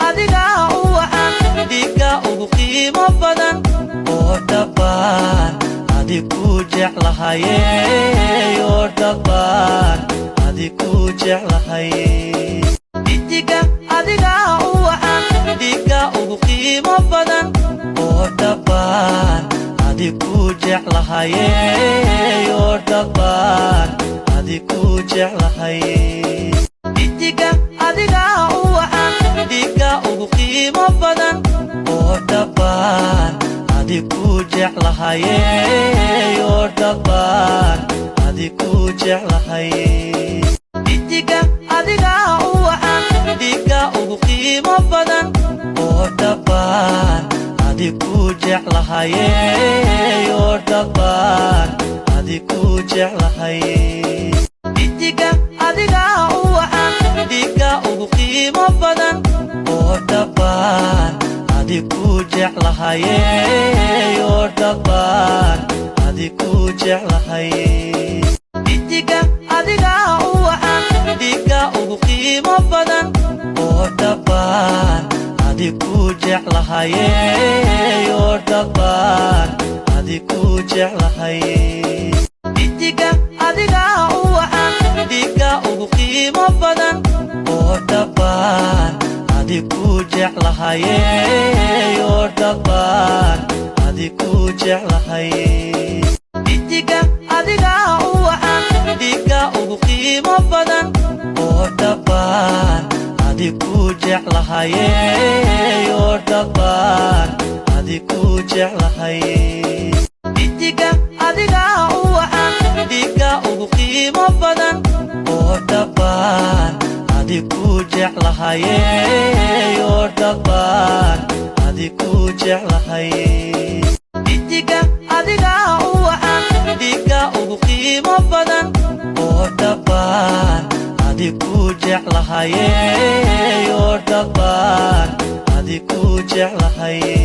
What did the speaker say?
adiga uwacan dhiga ugu qiimo badan oo dhabaan adigu jeclahaye oo dhabaan adigu jeclahaye dhiga adiga uwacan dhiga ugu qiimo badan oo dhabaan adigu jeclahaye oo dhabaan adigu jeclahaye dhiga adiga uwacan dhiga ugu qiimo badan oo dhabaan adigu jeclahaye oo dhabaan adigu jeclahaye dhiga adiga uwacan dhiga ugu qiimo badan oo dhabaan adigu jeclahaye oo dhabaan adigu jeclahaye dhiga adiga uwacan dhiga ugu qiimo badan oo dhabaan adigu jeclahaye oo dhabaan adigu jeclahaye dhiga adiga uwacan dhiga ugu qiimo badan oo dhabaan adigu jeclahaye oo dhabaan adigu jeclahaye dhiga adiga uwacan dhiga ugu qiimo badan oo dhabaan adigu jeclahaye oo dhabaan adigu jeclahaye dhiga adiga uwacan dhiga ugu qiimo badan oo dhabaan adigu jeclahaye oo dhabaan adigu jeclahaye dhiga adiga uwacan dhiga ugu qiimo badan oo dhabaan adigu jeclahaye oo dhabaan adigu jeclahaye dhiga adiga uwacan dhiga ugu qiimo badan oo dhabaan adigu jeclahaye oo dhabaan adigu jeclahaye